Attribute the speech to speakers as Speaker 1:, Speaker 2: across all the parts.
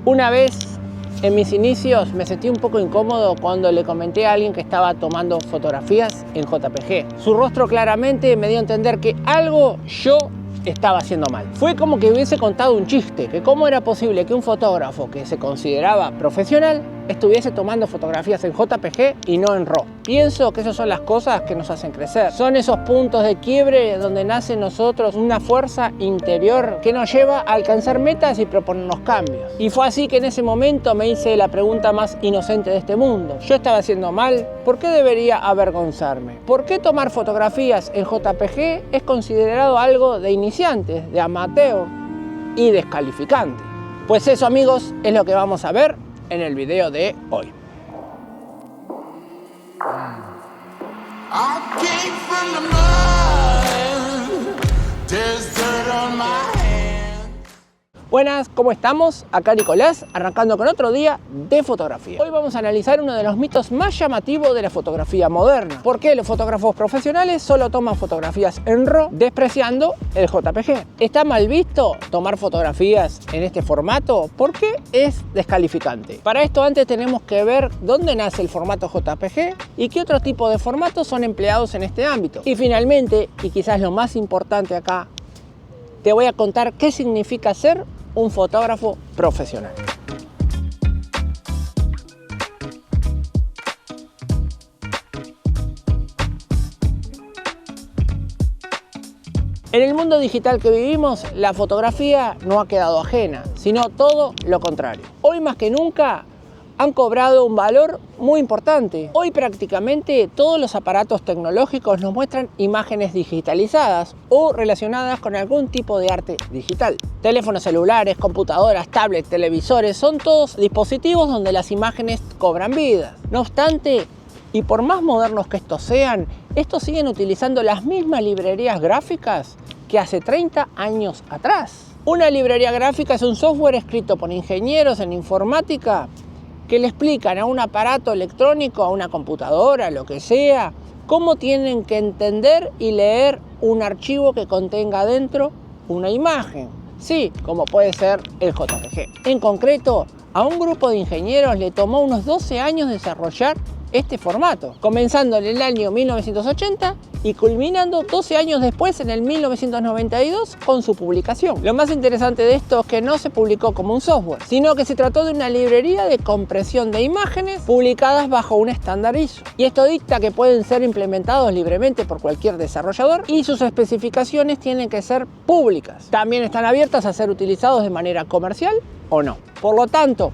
Speaker 1: Una vez en mis inicios me sentí un poco incómodo cuando le comenté a alguien que estaba tomando fotografías en JPG. Su rostro claramente me dio a entender que algo yo estaba haciendo mal. Fue como que hubiese contado un chiste, que cómo era posible que un fotógrafo que se consideraba profesional estuviese tomando fotografías en JPG y no en RAW. Pienso que esas son las cosas que nos hacen crecer. Son esos puntos de quiebre donde nace en nosotros una fuerza interior que nos lleva a alcanzar metas y proponernos cambios. Y fue así que en ese momento me hice la pregunta más inocente de este mundo. ¿Yo estaba haciendo mal? ¿Por qué debería avergonzarme? ¿Por qué tomar fotografías en JPG es considerado algo de iniciantes, de amateur y descalificante? Pues eso, amigos, es lo que vamos a ver en el video de hoy. Buenas, ¿cómo estamos? Acá Nicolás, arrancando con otro día de fotografía. Hoy vamos a analizar uno de los mitos más llamativos de la fotografía moderna. ¿Por qué los fotógrafos profesionales solo toman fotografías en RAW, despreciando el JPG? ¿Está mal visto tomar fotografías en este formato? ¿Por qué es descalificante? Para esto antes tenemos que ver dónde nace el formato JPG y qué otro tipo de formatos son empleados en este ámbito. Y finalmente, y quizás lo más importante acá, te voy a contar qué significa ser un fotógrafo profesional. En el mundo digital que vivimos, la fotografía no ha quedado ajena, sino todo lo contrario. Hoy más que nunca han cobrado un valor muy importante. Hoy prácticamente todos los aparatos tecnológicos nos muestran imágenes digitalizadas o relacionadas con algún tipo de arte digital. Teléfonos celulares, computadoras, tablets, televisores, son todos dispositivos donde las imágenes cobran vida. No obstante, y por más modernos que estos sean, estos siguen utilizando las mismas librerías gráficas que hace 30 años atrás. Una librería gráfica es un software escrito por ingenieros en informática que le explican a un aparato electrónico, a una computadora, lo que sea, cómo tienen que entender y leer un archivo que contenga dentro una imagen. Sí, como puede ser el JPG. En concreto, a un grupo de ingenieros le tomó unos 12 años desarrollar este formato, comenzando en el año 1980 y culminando 12 años después en el 1992 con su publicación. Lo más interesante de esto es que no se publicó como un software, sino que se trató de una librería de compresión de imágenes publicadas bajo un estándar ISO. Y esto dicta que pueden ser implementados libremente por cualquier desarrollador y sus especificaciones tienen que ser públicas. También están abiertas a ser utilizados de manera comercial o no. Por lo tanto,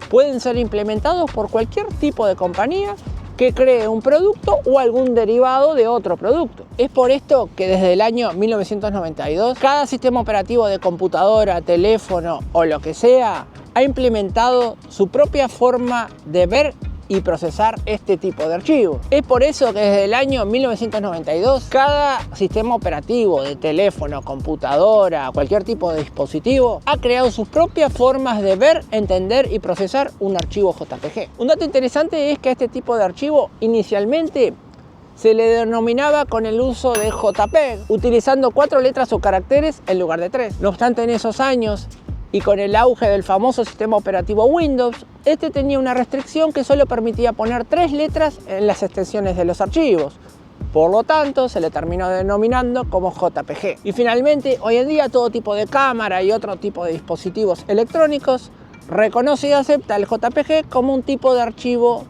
Speaker 1: pueden ser implementados por cualquier tipo de compañía que cree un producto o algún derivado de otro producto. Es por esto que desde el año 1992 cada sistema operativo de computadora, teléfono o lo que sea ha implementado su propia forma de ver y procesar este tipo de archivos. Es por eso que desde el año 1992 cada sistema operativo de teléfono, computadora, cualquier tipo de dispositivo ha creado sus propias formas de ver, entender y procesar un archivo JPG. Un dato interesante es que a este tipo de archivo inicialmente se le denominaba con el uso de JPEG, utilizando 4 letras o caracteres en lugar de 3. No obstante, en esos años y con el auge del famoso sistema operativo Windows, este tenía una restricción que solo permitía poner 3 letras en las extensiones de los archivos. Por lo tanto, se le terminó denominando como JPG. Y finalmente, hoy en día todo tipo de cámara y otro tipo de dispositivos electrónicos reconoce y acepta el JPG como un tipo de archivo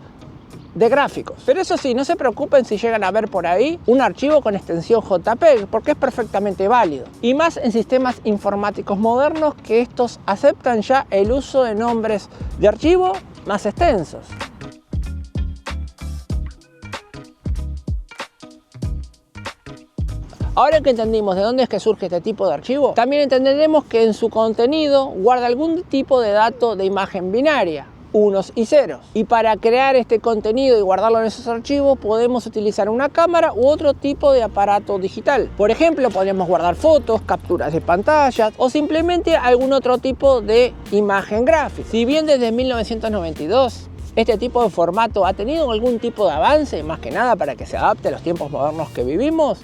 Speaker 1: de gráficos. Pero eso sí, no se preocupen si llegan a ver por ahí un archivo con extensión JPEG, porque es perfectamente válido. Y más en sistemas informáticos modernos que estos aceptan ya el uso de nombres de archivo más extensos. Ahora que entendimos de dónde es que surge este tipo de archivo, también entenderemos que en su contenido guarda algún tipo de dato de imagen binaria, unos y ceros. Y para crear este contenido y guardarlo en esos archivos podemos utilizar una cámara u otro tipo de aparato digital. Por ejemplo, podemos guardar fotos, capturas de pantallas o simplemente algún otro tipo de imagen gráfica. Si bien desde 1992 este tipo de formato ha tenido algún tipo de avance, más que nada para que se adapte a los tiempos modernos que vivimos,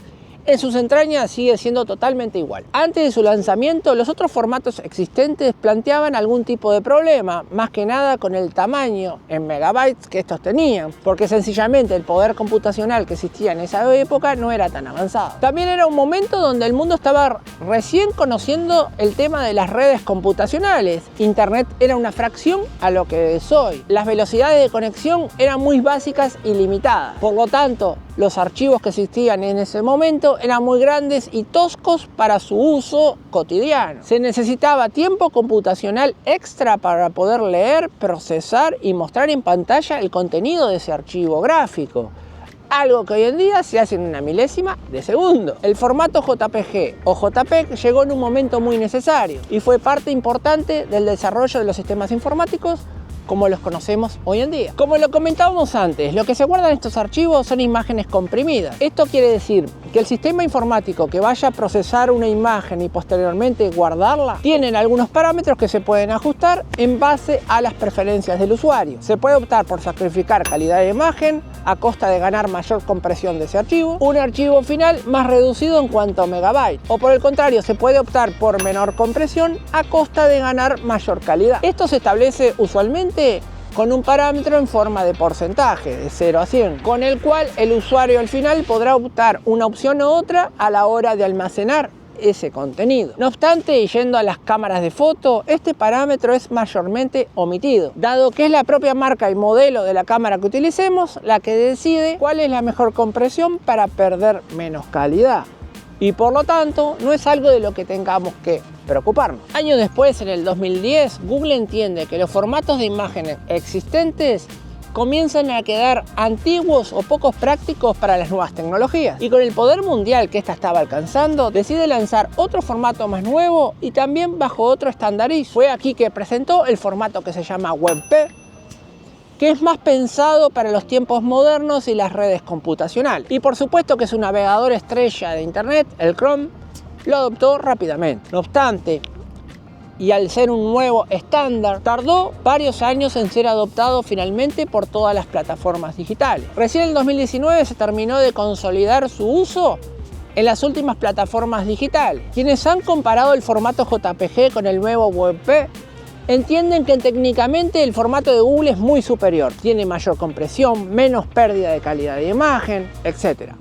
Speaker 1: en sus entrañas sigue siendo totalmente igual. Antes de su lanzamiento, los otros formatos existentes planteaban algún tipo de problema, más que nada con el tamaño en megabytes que estos tenían, porque sencillamente el poder computacional que existía en esa época no era tan avanzado. También era un momento donde el mundo estaba recién conociendo el tema de las redes computacionales. Internet era una fracción a lo que es hoy. Las velocidades de conexión eran muy básicas y limitadas. Por lo tanto, los archivos que existían en ese momento eran muy grandes y toscos para su uso cotidiano. Se necesitaba tiempo computacional extra para poder leer, procesar y mostrar en pantalla el contenido de ese archivo gráfico. Algo que hoy en día se hace en una milésima de segundo. El formato JPG o JPEG llegó en un momento muy necesario y fue parte importante del desarrollo de los sistemas informáticos como los conocemos hoy en día. Como lo comentábamos antes, lo que se guarda en estos archivos son imágenes comprimidas. Esto quiere decir que el sistema informático que vaya a procesar una imagen y posteriormente guardarla, tienen algunos parámetros que se pueden ajustar en base a las preferencias del usuario. Se puede optar por sacrificar calidad de imagen a costa de ganar mayor compresión de ese archivo, un archivo final más reducido en cuanto a megabytes, o por el contrario se puede optar por menor compresión a costa de ganar mayor calidad. Esto se establece usualmente con un parámetro en forma de porcentaje, de 0 a 100, con el cual el usuario al final podrá optar una opción u otra a la hora de almacenar ese contenido. No obstante, yendo a las cámaras de foto, este parámetro es mayormente omitido, dado que es la propia marca y modelo de la cámara que utilicemos la que decide cuál es la mejor compresión para perder menos calidad. Y por lo tanto, no es algo de lo que tengamos que preocuparnos. Años después, en el 2010, Google entiende que los formatos de imágenes existentes comienzan a quedar antiguos o pocos prácticos para las nuevas tecnologías. Y con el poder mundial que ésta estaba alcanzando, decide lanzar otro formato más nuevo y también bajo otro estandarizo. Fue aquí que presentó el formato que se llama WebP, que es más pensado para los tiempos modernos y las redes computacionales. Y por supuesto que su navegador estrella de internet, el Chrome, lo adoptó rápidamente. No obstante, y al ser un nuevo estándar, tardó varios años en ser adoptado finalmente por todas las plataformas digitales. Recién en el 2019 se terminó de consolidar su uso en las últimas plataformas digitales. Quienes han comparado el formato JPG con el nuevo WebP entienden que técnicamente el formato de Google es muy superior, tiene mayor compresión, menos pérdida de calidad de imagen, etc.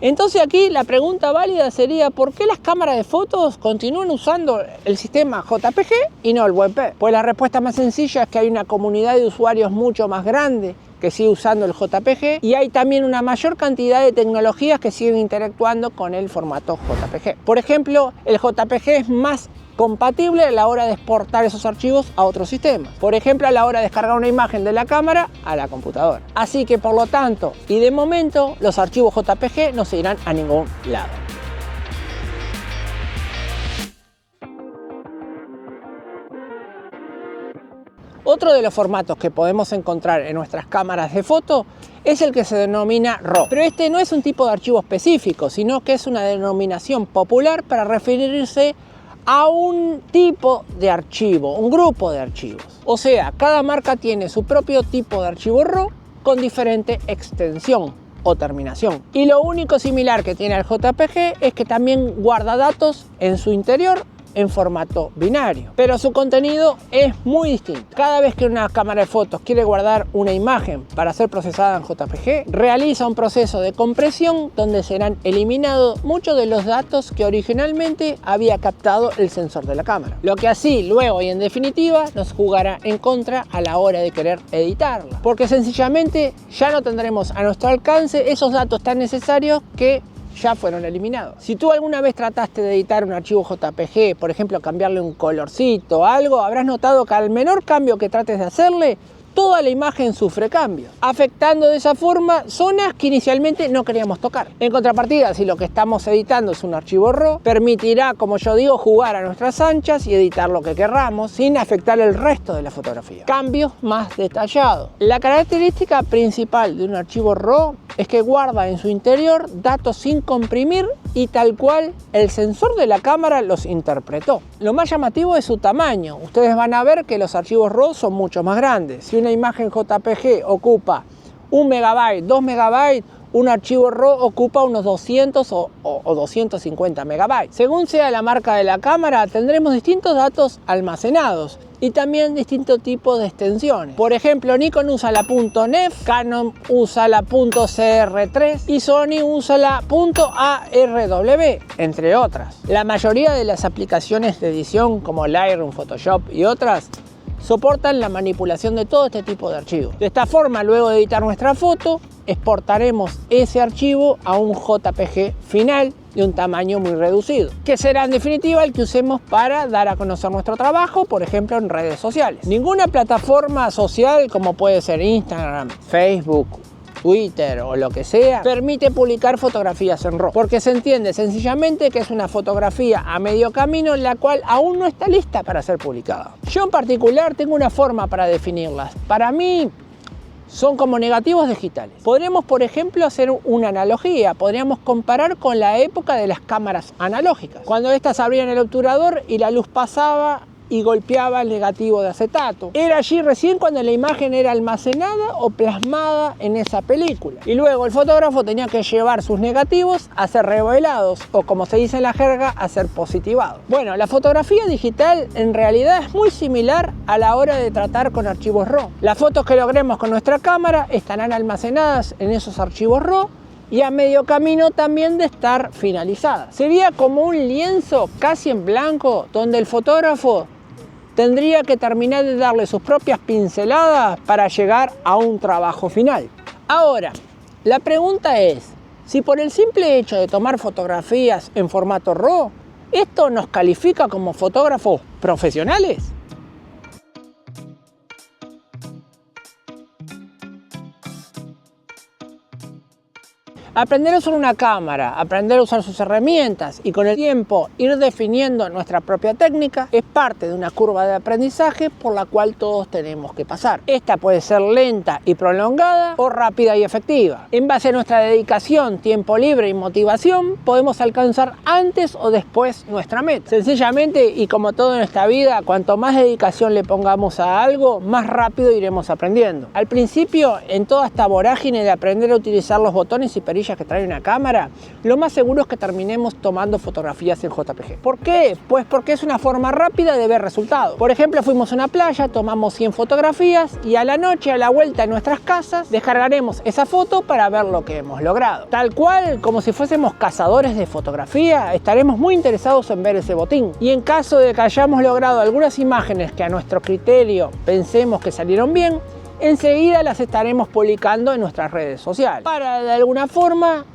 Speaker 1: Entonces aquí la pregunta válida sería: ¿por qué las cámaras de fotos continúan usando el sistema JPG y no el WebP? Pues la respuesta más sencilla es que hay una comunidad de usuarios mucho más grande que sigue usando el JPG y hay también una mayor cantidad de tecnologías que siguen interactuando con el formato JPG. Por ejemplo, el JPG es más compatible a la hora de exportar esos archivos a otros sistemas. Por ejemplo, a la hora de descargar una imagen de la cámara a la computadora. Así que por lo tanto, y de momento, los archivos JPG no se irán a ningún lado. Otro de los formatos que podemos encontrar en nuestras cámaras de foto es el que se denomina RAW. Pero este no es un tipo de archivo específico, sino que es una denominación popular para referirse a un tipo de archivo, un grupo de archivos. O sea, cada marca tiene su propio tipo de archivo RAW con diferente extensión o terminación. Y lo único similar que tiene al JPG es que también guarda datos en su interior en formato binario, pero su contenido es muy distinto. Cada vez que una cámara de fotos quiere guardar una imagen para ser procesada en JPG, realiza un proceso de compresión donde serán eliminados muchos de los datos que originalmente había captado el sensor de la cámara, lo que así luego y en definitiva nos jugará en contra a la hora de querer editarla, porque sencillamente ya no tendremos a nuestro alcance esos datos tan necesarios que ya fueron eliminados. Si tú alguna vez trataste de editar un archivo JPG, por ejemplo cambiarle un colorcito o algo, habrás notado que al menor cambio que trates de hacerle, toda la imagen sufre cambios, afectando de esa forma zonas que inicialmente no queríamos tocar. En contrapartida, si lo que estamos editando es un archivo RAW, permitirá, como yo digo, jugar a nuestras anchas y editar lo que querramos sin afectar el resto de la fotografía. Cambios más detallados. La característica principal de un archivo RAW es que guarda en su interior datos sin comprimir y tal cual el sensor de la cámara los interpretó. Lo más llamativo es su tamaño. Ustedes van a ver que los archivos RAW son mucho más grandes. Si una imagen JPG ocupa 1 megabyte, 2 megabytes, un archivo RAW ocupa unos 200 o 250 megabytes. Según sea la marca de la cámara, tendremos distintos datos almacenados y también distintos tipos de extensiones. Por ejemplo, Nikon usa la .NEF, Canon usa la .CR3 y Sony usa la .ARW, entre otras. La mayoría de las aplicaciones de edición como Lightroom, Photoshop y otras soportan la manipulación de todo este tipo de archivos. De esta forma, luego de editar nuestra foto, exportaremos ese archivo a un JPG final de un tamaño muy reducido, que será en definitiva el que usemos para dar a conocer nuestro trabajo, por ejemplo en redes sociales. Ninguna plataforma social, como puede ser Instagram, Facebook, Twitter o lo que sea, permite publicar fotografías en RAW, porque se entiende sencillamente que es una fotografía a medio camino, la cual aún no está lista para ser publicada. Yo en particular tengo una forma para definirlas. Para mí son como negativos digitales. Podríamos, por ejemplo, hacer una analogía. Podríamos comparar con la época de las cámaras analógicas, cuando estas abrían el obturador y la luz pasaba y golpeaba el negativo de acetato. Era allí recién cuando la imagen era almacenada o plasmada en esa película. Y luego el fotógrafo tenía que llevar sus negativos a ser revelados, o como se dice en la jerga, a ser positivados. Bueno, la fotografía digital en realidad es muy similar a la hora de tratar con archivos RAW. Las fotos que logremos con nuestra cámara estarán almacenadas en esos archivos RAW y a medio camino también de estar finalizada. Sería como un lienzo casi en blanco donde el fotógrafo tendría que terminar de darle sus propias pinceladas para llegar a un trabajo final. Ahora, la pregunta es, si por el simple hecho de tomar fotografías en formato RAW, ¿esto nos califica como fotógrafos profesionales? Aprender a usar una cámara, aprender a usar sus herramientas y con el tiempo ir definiendo nuestra propia técnica es parte de una curva de aprendizaje por la cual todos tenemos que pasar. Esta puede ser lenta y prolongada o rápida y efectiva. En base a nuestra dedicación, tiempo libre y motivación, podemos alcanzar antes o después nuestra meta. Sencillamente, y como todo en esta vida, cuanto más dedicación le pongamos a algo, más rápido iremos aprendiendo. Al principio, en toda esta vorágine de aprender a utilizar los botones y perillas que trae una cámara, lo más seguro es que terminemos tomando fotografías en JPG. ¿Por qué? Pues porque es una forma rápida de ver resultados. Por ejemplo, fuimos a una playa, tomamos 100 fotografías y a la noche, a la vuelta en nuestras casas, descargaremos esa foto para ver lo que hemos logrado. Tal cual, como si fuésemos cazadores de fotografía, estaremos muy interesados en ver ese botín. Y en caso de que hayamos logrado algunas imágenes que a nuestro criterio pensemos que salieron bien, enseguida las estaremos publicando en nuestras redes sociales para de alguna forma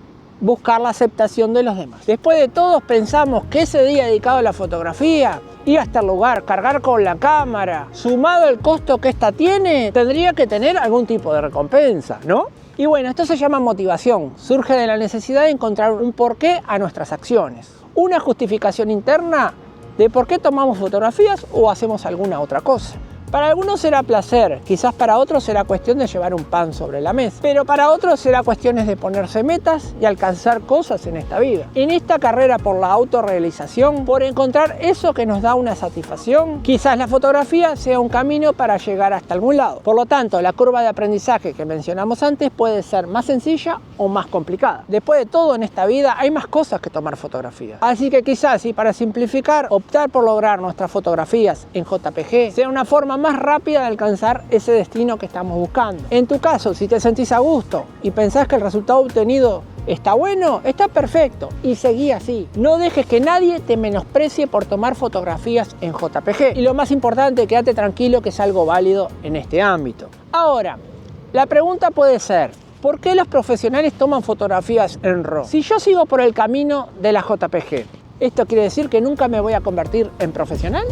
Speaker 1: buscar la aceptación de los demás. Después de todo, pensamos que ese día dedicado a la fotografía, ir hasta el lugar, cargar con la cámara, sumado el costo que esta tiene, tendría que tener algún tipo de recompensa, ¿no? Y bueno, esto se llama motivación. Surge de la necesidad de encontrar un porqué a nuestras acciones, una justificación interna de por qué tomamos fotografías o hacemos alguna otra cosa. Para algunos será placer, quizás para otros será cuestión de llevar un pan sobre la mesa, pero para otros será cuestiones de ponerse metas y alcanzar cosas en esta vida. En esta carrera por la autorrealización, por encontrar eso que nos da una satisfacción, quizás la fotografía sea un camino para llegar hasta algún lado. Por lo tanto, la curva de aprendizaje que mencionamos antes puede ser más sencilla o más complicada. Después de todo, en esta vida hay más cosas que tomar fotografías. Así que quizás, y para simplificar, optar por lograr nuestras fotografías en JPG sea una forma más rápida de alcanzar ese destino que estamos buscando. En tu caso, si te sentís a gusto y pensás que el resultado obtenido está bueno, está perfecto y seguí así. No dejes que nadie te menosprecie por tomar fotografías en JPG. Y lo más importante, quédate tranquilo que es algo válido en este ámbito. Ahora, la pregunta puede ser, ¿por qué los profesionales toman fotografías en RAW? Si yo sigo por el camino de la JPG, ¿esto quiere decir que nunca me voy a convertir en profesional?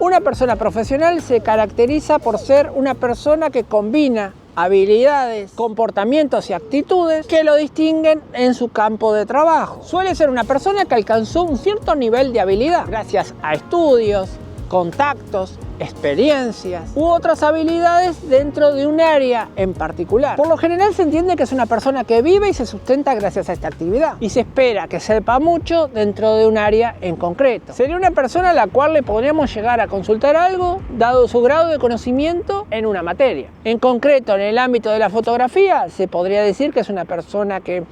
Speaker 1: Una persona profesional se caracteriza por ser una persona que combina habilidades, comportamientos y actitudes que lo distinguen en su campo de trabajo. Suele ser una persona que alcanzó un cierto nivel de habilidad gracias a estudios, contactos, experiencias u otras habilidades dentro de un área en particular. Por lo general se entiende que es una persona que vive y se sustenta gracias a esta actividad y se espera que sepa mucho dentro de un área en concreto. Sería una persona a la cual le podríamos llegar a consultar algo dado su grado de conocimiento en una materia. En concreto, en el ámbito de la fotografía, se podría decir que es una persona que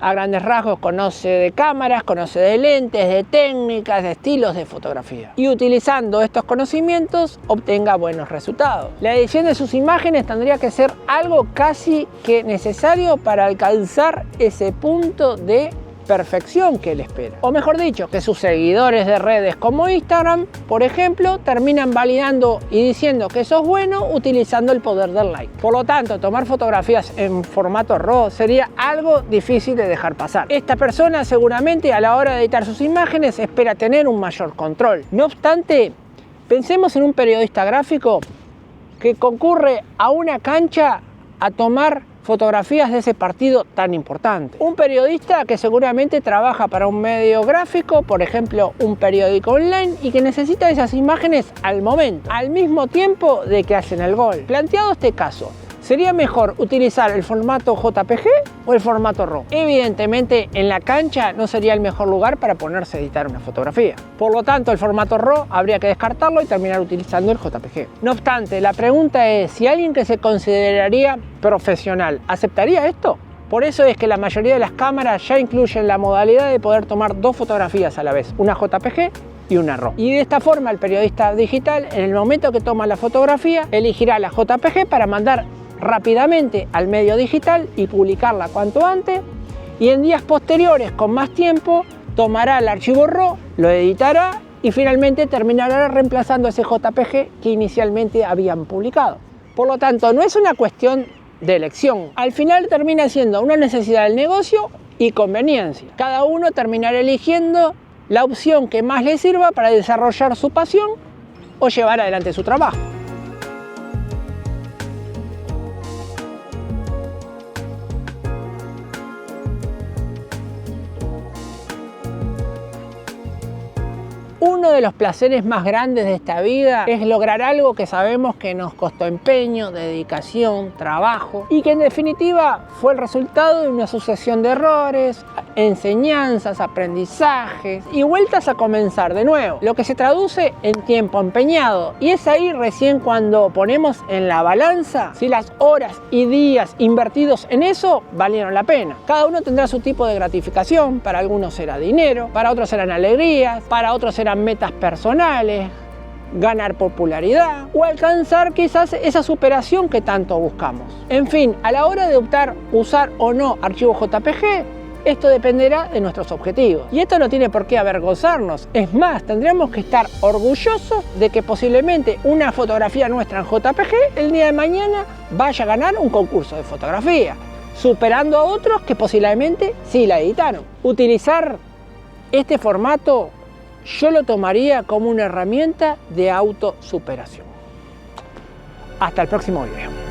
Speaker 1: a grandes rasgos conoce de cámaras, conoce de lentes, de técnicas, de estilos de fotografía. Y utilizando estos conocimientos obtenga buenos resultados. La edición de sus imágenes tendría que ser algo casi que necesario para alcanzar ese punto de perfección que él espera. O mejor dicho, que sus seguidores de redes como Instagram, por ejemplo, terminan validando y diciendo que sos bueno utilizando el poder del like. Por lo tanto, tomar fotografías en formato RAW sería algo difícil de dejar pasar. Esta persona seguramente a la hora de editar sus imágenes espera tener un mayor control. No obstante, pensemos en un periodista gráfico que concurre a una cancha a tomar fotografías de ese partido tan importante. Un periodista que seguramente trabaja para un medio gráfico, por ejemplo un periódico online, y que necesita esas imágenes al momento, al mismo tiempo de que hacen el gol. Planteado este caso, ¿sería mejor utilizar el formato JPG o el formato RAW? Evidentemente en la cancha no sería el mejor lugar para ponerse a editar una fotografía. Por lo tanto el formato RAW habría que descartarlo y terminar utilizando el JPG. No obstante, la pregunta es si alguien que se consideraría profesional aceptaría esto. Por eso es que la mayoría de las cámaras ya incluyen la modalidad de poder tomar dos fotografías a la vez, una JPG y una RAW. Y de esta forma el periodista digital, en el momento que toma la fotografía, elegirá la JPG para mandar rápidamente al medio digital y publicarla cuanto antes, y en días posteriores con más tiempo tomará el archivo RAW, lo editará y finalmente terminará reemplazando ese JPG que inicialmente habían publicado. Por lo tanto, no es una cuestión de elección, al final termina siendo una necesidad del negocio y conveniencia. Cada uno terminará eligiendo la opción que más le sirva para desarrollar su pasión o llevar adelante su trabajo. Uno de los placeres más grandes de esta vida es lograr algo que sabemos que nos costó empeño, dedicación, trabajo y que en definitiva fue el resultado de una sucesión de errores, enseñanzas, aprendizajes y vueltas a comenzar de nuevo, lo que se traduce en tiempo empeñado, y es ahí recién cuando ponemos en la balanza si las horas y días invertidos en eso valieron la pena. Cada uno tendrá su tipo de gratificación, para algunos será dinero, para otros serán alegrías, para otros serán metas personales, ganar popularidad o alcanzar quizás esa superación que tanto buscamos. En fin, a la hora de optar usar o no archivos JPG, esto dependerá de nuestros objetivos. Y esto no tiene por qué avergonzarnos. Es más, tendríamos que estar orgullosos de que posiblemente una fotografía nuestra en JPG el día de mañana vaya a ganar un concurso de fotografía, superando a otros que posiblemente sí la editaron. Utilizar este formato yo lo tomaría como una herramienta de autosuperación. Hasta el próximo video.